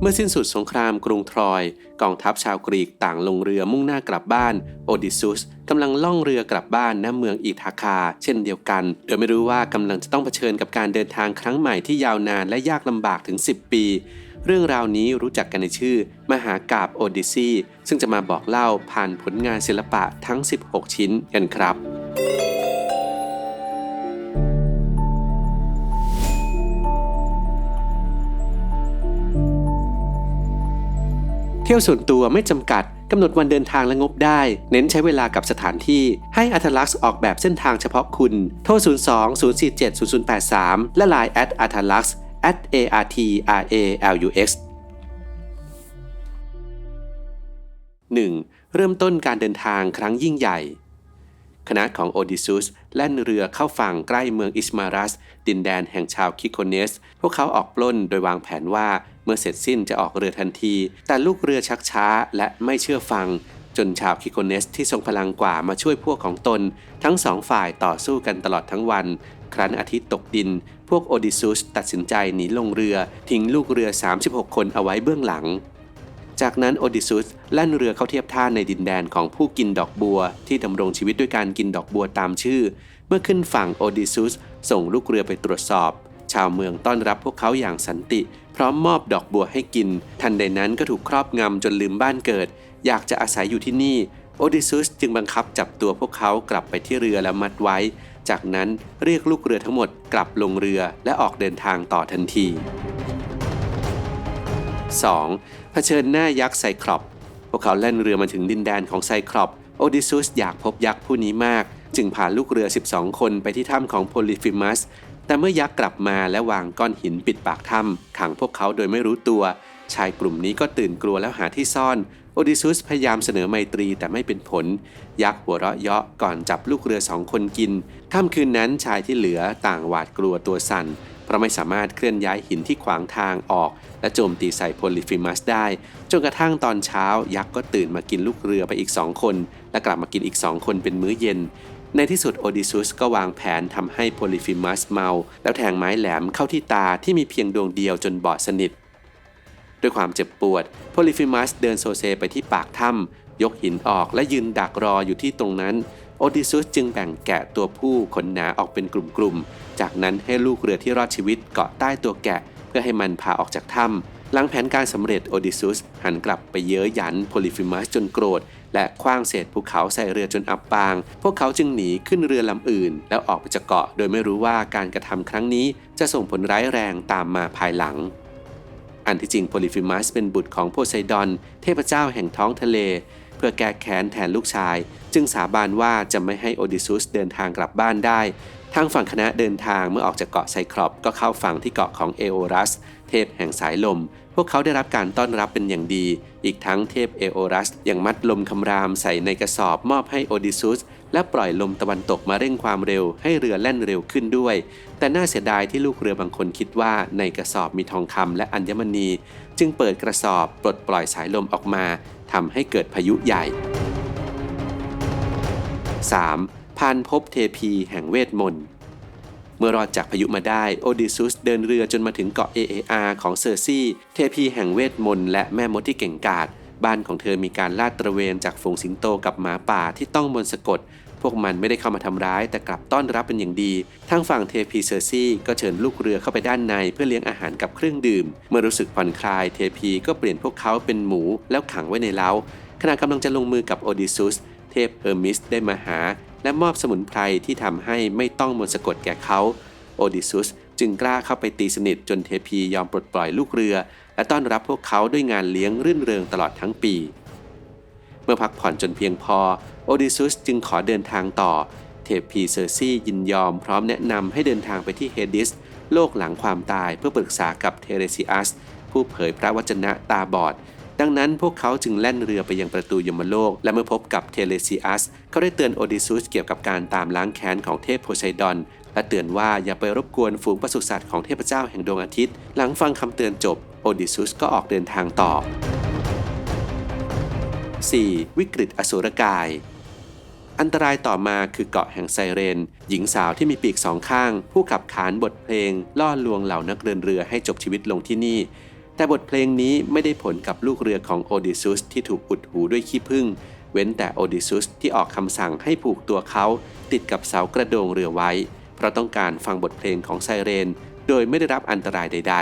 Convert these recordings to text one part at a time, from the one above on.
เมื่อสิ้นสุดสงครามกรุงทรอยกองทัพชาวกรีกต่างลงเรือมุ่งหน้ากลับบ้านโอดิซุสกำลังล่องเรือกลับบ้านณเมืองอิธาคาเช่นเดียวกันโดยไม่รู้ว่ากำลังจะต้องเผชิญกับการเดินทางครั้งใหม่ที่ยาวนานและยากลำบากถึง10 ปีเรื่องราวนี้รู้จักกันในชื่อมหากาพย์โอดิซีซึ่งจะมาบอกเล่าผ่านผลงานศิลปะทั้ง16ชิ้นกันครับเที่ยวส่วนตัวไม่จำกัดกำหนดวันเดินทางและงบได้เน้นใช้เวลากับสถานที่ให้อัธลักษณ์ออกแบบเส้นทางเฉพาะคุณโทร 02-047-0083 และ Line @atalax @ARTRALUX 1. เริ่มต้นการเดินทางครั้งยิ่งใหญ่คณะของโอดิซุสแล่นเรือเข้าฝั่งใกล้เมืองอิสมารัสดินแดนแห่งชาวคิโคเนสพวกเขาออกปล้นโดยวางแผนว่าเมื่อเสร็จสิ้นจะออกเรือทันทีแต่ลูกเรือชักช้าและไม่เชื่อฟังจนชาวคิโคเนสที่ทรงพลังกว่ามาช่วยพวกของตนทั้งสองฝ่ายต่อสู้กันตลอดทั้งวันครั้นอาทิตย์ตกดินพวกโอดิซุสตัดสินใจหนีลงเรือทิ้งลูกเรือ36 คนเอาไว้เบื้องหลังจากนั้นโอดิซุสแล่นเรือเข้าเทียบท่าในดินแดนของผู้กินดอกบัวที่ดำรงชีวิตด้วยการกินดอกบัวตามชื่อเมื่อขึ้นฝั่งโอดิซุสส่งลูกเรือไปตรวจสอบชาวเมืองต้อนรับพวกเขาอย่างสันติพร้อมมอบดอกบัวให้กินทันใดนั้นก็ถูกครอบงำจนลืมบ้านเกิดอยากจะอาศัยอยู่ที่นี่โอดิซุสจึงบังคับจับตัวพวกเขากลับไปที่เรือแล้วมัดไว้จากนั้นเรียกลูกเรือทั้งหมดกลับลงเรือและออกเดินทางต่อทันที 2. เผชิญหน้ายักษ์ไซคลอปพวกเขาแล่นเรือมาถึงดินแดนของไซคลอปโอดิซุสอยากพบยักษ์ผู้นี้มากจึงพาลูกเรือ12 คนไปที่ถ้ำของโพลิฟิมัสแต่เมื่อยักษ์กลับมาและวางก้อนหินปิดปากถ้ำขังพวกเขาโดยไม่รู้ตัวชายกลุ่มนี้ก็ตื่นกลัวแล้วหาที่ซ่อนโอดิซุสพยายามเสนอไมตรีแต่ไม่เป็นผลยักษ์หัวเราะเยาะก่อนจับลูกเรือ2 คนกินค่ำคืนนั้นชายที่เหลือต่างหวาดกลัวตัวสั่นเพราะไม่สามารถเคลื่อนย้ายหินที่ขวางทางออกและโจมตีใส่โพลิฟิมัสได้จนกระทั่งตอนเช้ายักษ์ก็ตื่นมากินลูกเรือไปอีก2 คนและกลับมากินอีก2 คนเป็นมื้อเย็นในที่สุดโอดิซุสก็วางแผนทำให้โพลิฟิมัสเมาแล้วแทงไม้แหลมเข้าที่ตาที่มีเพียงดวงเดียวจนบอดสนิทด้วยความเจ็บปวดโพลิฟิมัสเดินโซเซไปที่ปากถ้ำยกหินออกและยืนดักรออยู่ที่ตรงนั้นโอดิซุสจึงแบ่งแกะตัวผู้ขนหนาออกเป็นกลุ่มๆจากนั้นให้ลูกเรือที่รอดชีวิตเกาะใต้ตัวแกะเพื่อให้มันพาออกจากถ้ำหลังแผนการสำเร็จโอดิซุสหันกลับไปเย้ยหยันโพลิฟิมัสจนโกรธและขว้างเศษภูเขาใส่เรือจนอับปางพวกเขาจึงหนีขึ้นเรือลำอื่นแล้วออกไปจากเกาะโดยไม่รู้ว่าการกระทำครั้งนี้จะส่งผลร้ายแรงตามมาภายหลังอันที่จริงโพลิฟิมัสเป็นบุตรของโพไซดอนเทพเจ้าแห่งท้องทะเลเพื่อแก้แค้นแทนลูกชายจึงสาบานว่าจะไม่ให้โอดิซุสเดินทางกลับบ้านได้ทางฝั่งคณะเดินทางเมื่อออกจากเกาะไซคลอปก็เข้าฝั่งที่เกาะของเอโอรัสเทพแห่งสายลมพวกเขาได้รับการต้อนรับเป็นอย่างดีอีกทั้งเทพเอโอรัสยังมัดลมคำรามใส่ในกระสอบมอบให้โอดิซุสและปล่อยลมตะวันตกมาเร่งความเร็วให้เรือแล่นเร็วขึ้นด้วยแต่น่าเสียดายที่ลูกเรือบางคนคิดว่าในกระสอบมีทองคำและอัญมณีจึงเปิดกระสอบปลดปล่อยสายลมออกมาทำให้เกิดพายุใหญ่ 3. พานภพเทพีแห่งเวทมนต์เมื่อรอดจากพายุมาได้โอดิซุสเดินเรือจนมาถึงเกาะเอเออาของเซอร์ซีเทพีแห่งเวทมนต์และแม่มดที่เก่งกาจบ้านของเธอมีการลาดตระเวนจากฝูงสิงโตกับหมาป่าที่ต้องมนต์สะกดพวกมันไม่ได้เข้ามาทำร้ายแต่กลับต้อนรับเป็นอย่างดีทางฝั่งเทพีเซอร์ซีก็เชิญลูกเรือเข้าไปด้านในเพื่อเลี้ยงอาหารกับเครื่องดื่มเมื่อรู้สึกผ่อนคลายเทพีก็เปลี่ยนพวกเขาเป็นหมูแล้วขังไว้ในเล้าขณะกำลังจะลงมือกับโอดิซุสเทพเฮอร์มิสได้มาหาและมอบสมุนไพรที่ทำให้ไม่ต้องมนต์สะกดแก่เขาโอดิซุสจึงกล้าเข้าไปตีสนิทจนเทพียอมปลดปล่อยลูกเรือและต้อนรับพวกเขาด้วยงานเลี้ยงรื่นเริงตลอดทั้งปีเมื่อพักผ่อนจนเพียงพอโอดิซุสจึงขอเดินทางต่อเทพีเซอร์ซียินยอมพร้อมแนะนำให้เดินทางไปที่เฮดิสโลกหลังความตายเพื่อปรึกษากับเทเรซิอัสผู้เผยพระวจนะตาบอดดังนั้นพวกเขาจึงแล่นเรือไปยังประตูยมโลกและเมื่อพบกับเทเลซิอัสเขาได้เตือนโอดิซุสเกี่ยวกับการตามล้างแค้นของเทพโพไซดอนและเตือนว่าอย่าไปรบกวนฝูงปศุสัตว์ของเทพเจ้าแห่งดวงอาทิตย์หลังฟังคำเตือนจบโอดิซุสก็ออกเดินทางต่อ 4. วิกฤตอสูรกายอันตรายต่อมาคือเกาะแห่งไซเรนหญิงสาวที่มีปีก2 ข้างผู้ขับขานบทเพลงล่อลวงเหล่านักเดินเรือให้จบชีวิตลงที่นี่ แต่บทเพลงนี้ไม่ได้ผลกับลูกเรือของโอดิซุสที่ถูกอุดหูด้วยขี้ผึ้งเว้นแต่โอดิซุสที่ออกคำสั่งให้ผูกตัวเขาติดกับเสากระโดงเรือไว้เพราะต้องการฟังบทเพลงของไซเรนโดยไม่ได้รับอันตรายใด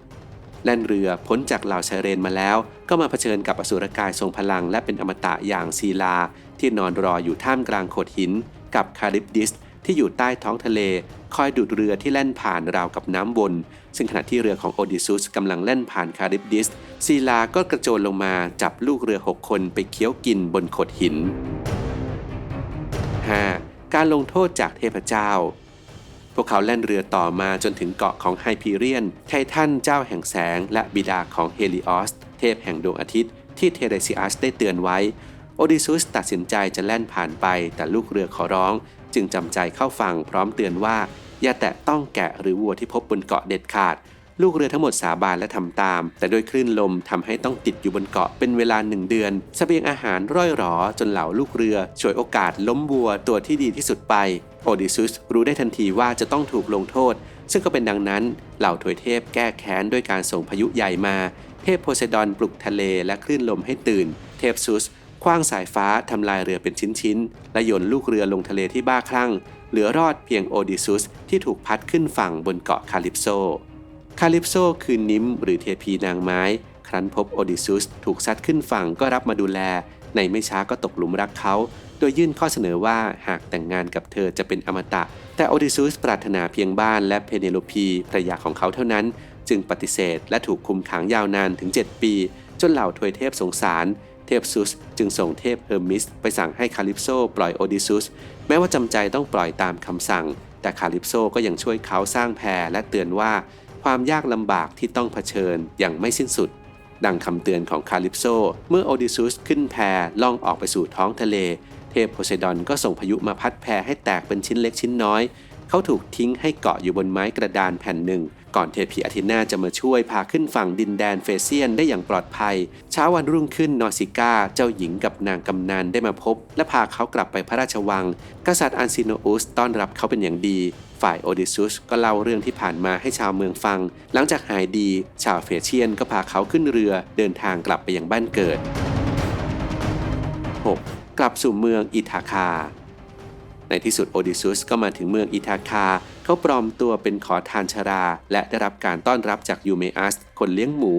ๆแล่นเรือพ้นจากเหล่าไซเรนมาแล้วก็มาเผชิญกับอสูรกายทรงพลังและเป็นอมตะอย่างซีลาที่นอนรออยู่ท่ามกลางโขดหินกับคาริบดิสที่อยู่ใต้ท้องทะเลคอยดูดเรือที่แล่นผ่านราวกับน้ำวนซึ่งขณะที่เรือของโอดิซุสกำลังแล่นผ่านคาริบดิสซีลาก็กระโจนลงมาจับลูกเรือ6คนไปเคี้ยวกินบนโขดหิน 5. การลงโทษจากเทพเจ้าพวกเขาแล่นเรือต่อมาจนถึงเกาะของไฮพีเรียนไททันเจ้าแห่งแสงและบิดาของเฮลิออสเทพแห่งดวงอาทิตย์ที่เทเรซิอัสได้เตือนไว้โอดิซุสตัดสินใจจะแล่นผ่านไปแต่ลูกเรือขอร้องจึงจำใจเข้าฝั่งพร้อมเตือนว่าอย่าแตะต้องแกะหรือวัวที่พบบนเกาะเด็ดขาดลูกเรือทั้งหมดสาบานและทำตามแต่ด้วยคลื่นลมทำให้ต้องติดอยู่บนเกาะเป็นเวลา1 เดือนเสบียงอาหารร่อยหรอจนเหล่าลูกเรือฉวยโอกาสล้มวัวตัวที่ดีที่สุดไปโอดิซุสรู้ได้ทันทีว่าจะต้องถูกลงโทษซึ่งก็เป็นดังนั้นเหล่าทวยเทพแก้แค้นด้วยการส่งพายุใหญ่มาเทพโพไซดอนปลุกทะเลและคลื่นลมให้ตื่นเทพซุสขว้างสายฟ้าทำลายเรือเป็นชิ้นๆและโยนลูกเรือลงทะเลที่บ้าคลั่งเหลือรอดเพียงโอดิซุสที่ถูกพัดขึ้นฝั่งบนเกาะคาลิปโซคือนิมหรือเทพีนางไม้ครั้นพบโอดิซุสถูกซัดขึ้นฝั่งก็รับมาดูแลในไม่ช้าก็ตกหลุมรักเขาโดยยื่นข้อเสนอว่าหากแต่งงานกับเธอจะเป็นอมตะแต่โอดิซุสปรารถนาเพียงบ้านและเพเนโลพีภรรยาของเขาเท่านั้นจึงปฏิเสธและถูกคุมขังยาวนานถึง7 ปีจนเหล่าทวยเทพสงสารเทพซุสจึงส่งเทพเฮอร์มิสไปสั่งให้คาลิปโซปล่อยโอดิซุสแม้ว่าจำใจต้องปล่อยตามคำสั่งแต่คาลิปโซก็ยังช่วยเขาสร้างแพและเตือนว่าความยากลำบากที่ต้องเผชิญยังไม่สิ้นสุดดังคำเตือนของคาลิปโซเมื่อโอดิซุสขึ้นแพล่องออกไปสู่ท้องทะเลเทพโพไซดอนก็ส่งพายุมาพัดแพให้แตกเป็นชิ้นเล็กชิ้นน้อยเขาถูกทิ้งให้เกาะอยู่บนไม้กระดานแผ่นหนึ่งก่อนเทพีอาทินาจะมาช่วยพาขึ้นฝั่งดินแดนเฟเซียนได้อย่างปลอดภัยเช้าวันรุ่งขึ้นนอซิก้าเจ้าหญิงกับนางกำนันได้มาพบและพาเขากลับไปพระราชวังกษัตริย์อันซิโนอุสต้อนรับเขาเป็นอย่างดีฝ่ายโอดิซุสก็เล่าเรื่องที่ผ่านมาให้ชาวเมืองฟังหลังจากหายดีชาวเฟเชียนก็พาเขาขึ้นเรือเดินทางกลับไปยังบ้านเกิด 6. กลับสู่เมืองอิธาคาในที่สุดโอดิซุสก็มาถึงเมืองอิธาคาเขาปลอมตัวเป็นขอทานชราและได้รับการต้อนรับจากยูเมอัสคนเลี้ยงหมู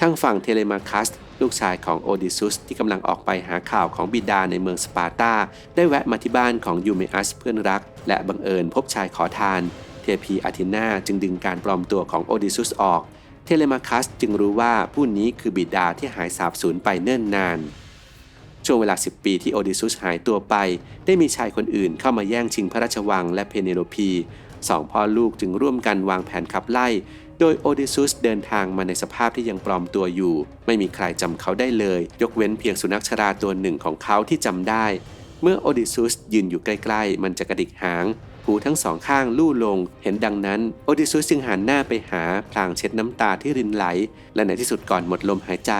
ทางฝั่งเทเลมาคัสลูกชายของโอดิซุสที่กำลังออกไปหาข่าวของบิดาในเมืองสปาร์ตาได้แวะมาที่บ้านของยูเมอัสเพื่อนรักและบังเอิญพบชายขอทานเทพีอาทินาจึงดึงการปลอมตัวของโอดิซุสออกเทเลมาคัสจึงรู้ว่าผู้นี้คือบิดาที่หายสาบสูญไปเนิ่นนานช่วงเวลา10 ปีที่โอดิซุสหายตัวไปได้มีชายคนอื่นเข้ามาแย่งชิงพระราชวังและเพเนโลพี2 พ่อลูกจึงร่วมกันวางแผนขับไล่โดยโอดิซุสเดินทางมาในสภาพที่ยังปลอมตัวอยู่ไม่มีใครจำเขาได้เลยยกเว้นเพียงสุนัขชราตัวหนึ่งของเขาที่จำได้เมื่อโอดิซุสยืนอยู่ใกล้ๆมันจะกระดิกหางหูทั้งสองข้างลู่ลงเห็นดังนั้นโอดิซุสจึงหันหน้าไปหาพลางเช็ดน้ำตาที่รินไหลและในที่สุดก่อนหมดลมหายใจ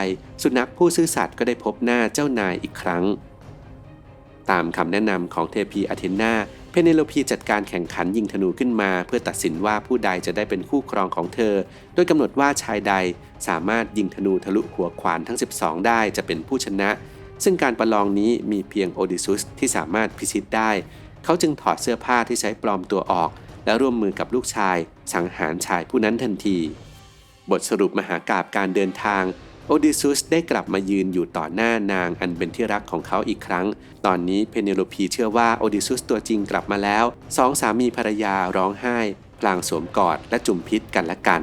สุนัขผู้ซื่อสัตย์ก็ได้พบหน้าเจ้านายอีกครั้งตามคำแนะนำของเทพีอาเทนาเพเนโลพีจัดการแข่งขันยิงธนูขึ้นมาเพื่อตัดสินว่าผู้ใดจะได้เป็นคู่ครองของเธอโดยกำหนดว่าชายใดสามารถยิงธนูทะลุหัวขวานทั้ง12ได้จะเป็นผู้ชนะซึ่งการประลองนี้มีเพียงโอดิซุสที่สามารถพิชิตได้เขาจึงถอดเสื้อผ้าที่ใช้ปลอมตัวออกและร่วมมือกับลูกชายสังหารชายผู้นั้นทันทีบทสรุปมหากาพย์การเดินทางโอดิซุสได้กลับมายืนอยู่ต่อหน้านางอันเป็นที่รักของเขาอีกครั้งตอนนี้เพเนโลพีเชื่อว่าโอดิซุสตัวจริงกลับมาแล้ว2 สามีภรรยาร้องไห้พลางสวมกอดและจุ่มพิษกันและกัน